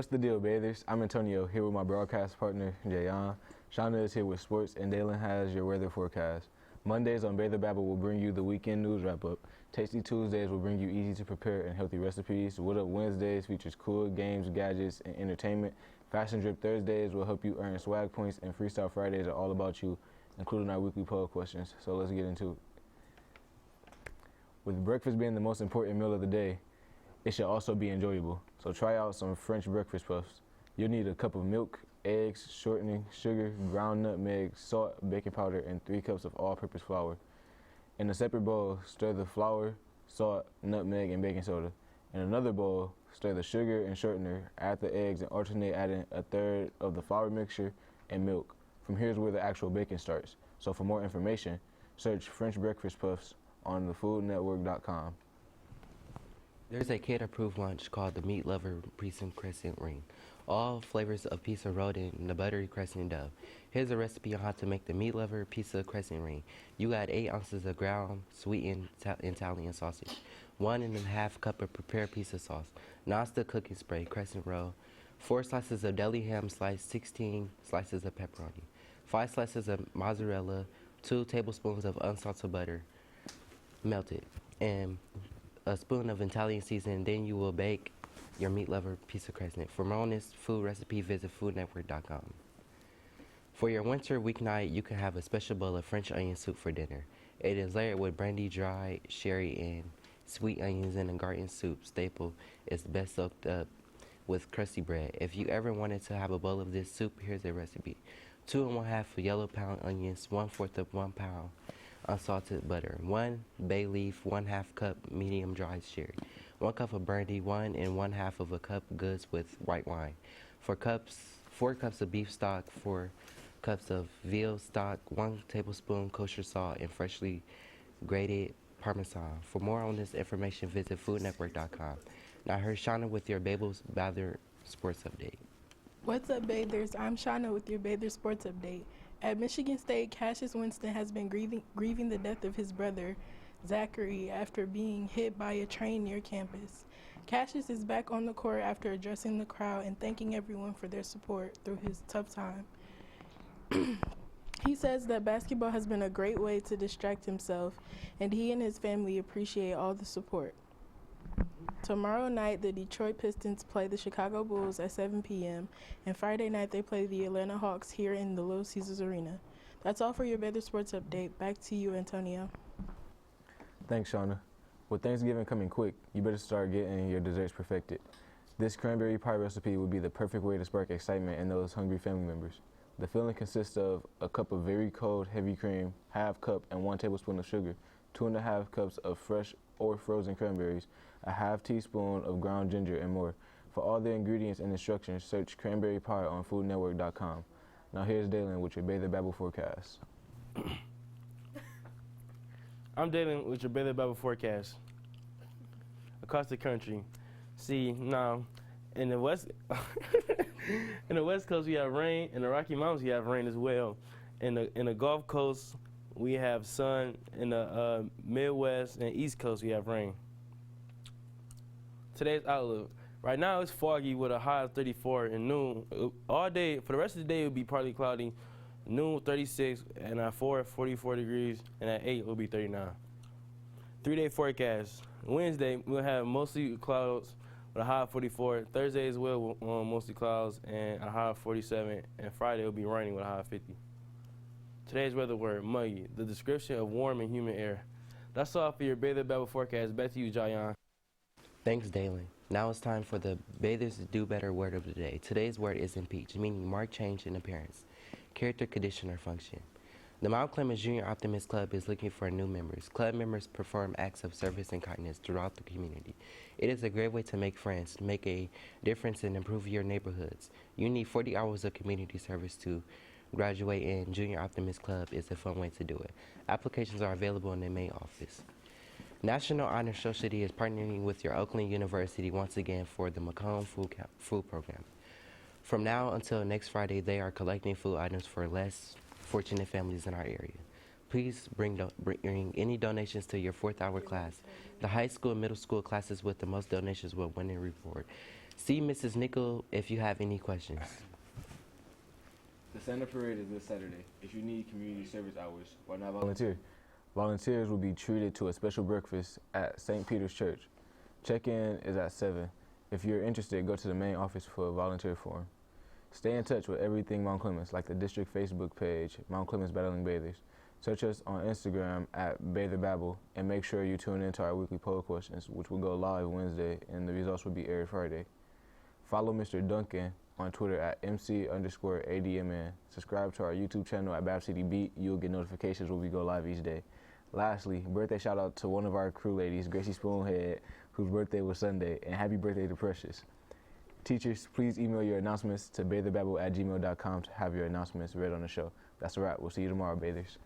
What's the deal, bathers? I'm Antonio, here with my broadcast partner, Jayon. Shauna is here with sports, and Dalen has your weather forecast. Mondays on Babble will bring you the weekend news wrap-up. Tasty Tuesdays will bring you easy-to-prepare and healthy recipes. What Up Wednesdays features cool games, gadgets, and entertainment. Fashion Drip Thursdays will help you earn swag points, and Freestyle Fridays are all about you, including our weekly poll questions. So let's get into it. With breakfast being the most important meal of the day, it should also be enjoyable. So try out some French breakfast puffs. You'll need a cup of milk, eggs, shortening, sugar, ground nutmeg, salt, baking powder, and 3 cups of all-purpose flour. In a separate bowl, stir the flour, salt, nutmeg, and baking soda. In another bowl, stir the sugar and shortener, add the eggs, and alternate adding a third of the flour mixture and milk. From here's where the actual baking starts. So for more information, search French breakfast puffs on thefoodnetwork.com. There's a kid-approved lunch called the Meat Lover Pizza Crescent Ring. All flavors of pizza rolled in the buttery crescent dough. Here's a recipe on how to make the Meat Lover Pizza Crescent Ring. You add 8 ounces of ground sweetened Italian sausage, 1½ cup of prepared pizza sauce, non-stick cooking spray, crescent roll, 4 slices of deli ham sliced, 16 slices of pepperoni, 5 slices of mozzarella, 2 tablespoons of unsalted butter, melted, and a spoon of Italian seasoning. Then you will bake your Meat Lover Pizza Crescent. For more on this food recipe, visit foodnetwork.com. For your winter weeknight, you can have a special bowl of French onion soup for dinner. It is layered with brandy, dried sherry, and sweet onions, and a garden soup staple is best soaked up with crusty bread. If you ever wanted to have a bowl of this soup, here's a recipe. 2 1/2 yellow pound onions, 1/4 of 1 pound unsalted butter, 1 bay leaf, 1/2 cup medium dry sherry, 1 cup of brandy, 1 1/2 of a cup goods with white wine, 4 cups of beef stock, 4 cups of veal stock, 1 tablespoon kosher salt, and freshly grated Parmesan. For more on this information, visit foodnetwork.com. Now here's Shauna with your Babble Sports Update. What's up, bathers? I'm Shauna with your Bather Sports Update. At Michigan State, Cassius Winston has been grieving the death of his brother, Zachary, after being hit by a train near campus. Cassius is back on the court after addressing the crowd and thanking everyone for their support through his tough time. He says that basketball has been a great way to distract himself, and he and his family appreciate all the support. Tomorrow night, the Detroit Pistons play the Chicago Bulls at 7 p.m., and Friday night they play the Atlanta Hawks here in the Little Caesars Arena. That's all for your Bather Sports Update. Back to you, Antonio. Thanks, Shauna. With Thanksgiving coming quick, you better start getting your desserts perfected. This cranberry pie recipe would be the perfect way to spark excitement in those hungry family members. The filling consists of a cup of very cold heavy cream, ½ cup and 1 tablespoon of sugar, 2½ cups of fresh or frozen cranberries, a ½ teaspoon of ground ginger, and more. For all the ingredients and instructions, search cranberry pie on foodnetwork.com. Now here's Dalen with your Babble forecast. I'm Dalen with your Babble forecast. Across the country, see now in the west, in the West Coast we have rain. In the Rocky Mountains we have rain as well. In the Gulf Coast we have sun. In the Midwest and East Coast we have rain. Today's outlook. Right now it's foggy with a high of 34 and noon. All day, for the rest of the day, it will be partly cloudy. Noon 36, and at 4, 44 degrees, and at 8, it will be 39. 3-day forecast. Wednesday, we'll have mostly clouds with a high of 44. Thursday as well, mostly clouds and a high of 47. And Friday will be raining with a high of 50. Today's weather word, muggy. The description of warm and humid air. That's all for your Babble forecast. Back to you, Jayon. Thanks, Dalen. Now it's time for the Bathers Do Better word of the day. Today's word is impeach, meaning marked change in appearance, character, condition, or function. The Mount Clemens Junior Optimist Club is looking for new members. Club members perform acts of service and kindness throughout the community. It is a great way to make friends, make a difference, and improve your neighborhoods. You need 40 hours of community service to graduate, and Junior Optimist Club is a fun way to do it. Applications are available in the main office. National Honor Society is partnering with your Oakland University once again for the Macomb food program. From now until next Friday, they are collecting food items for less fortunate families in our area. Please bring any donations to your 4th hour class. The high school and middle school classes with the most donations will win a reward. See Mrs. Nickel if you have any questions. The Santa Parade is this Saturday. If you need community service hours, why not volunteer? Volunteers will be treated to a special breakfast at St. Peter's Church. Check-in is at 7. If you're interested, go to the main office for a volunteer form. Stay in touch with everything Mount Clemens, like the district Facebook page, Mount Clemens Battling Bathers. Search us on Instagram at Babble, and make sure you tune into our weekly poll questions, which will go live Wednesday, and the results will be aired Friday. Follow Mr. Duncan on Twitter at MC_ADMN. Subscribe to our YouTube channel at BabCDBeat. You'll get notifications when we go live each day. Lastly, birthday shout out to one of our crew ladies, Gracie Spoonhead, whose birthday was Sunday, and happy birthday to Precious. Teachers, please email your announcements to batherbabble@gmail.com to have your announcements read on the show. That's a wrap. We'll see you tomorrow, bathers.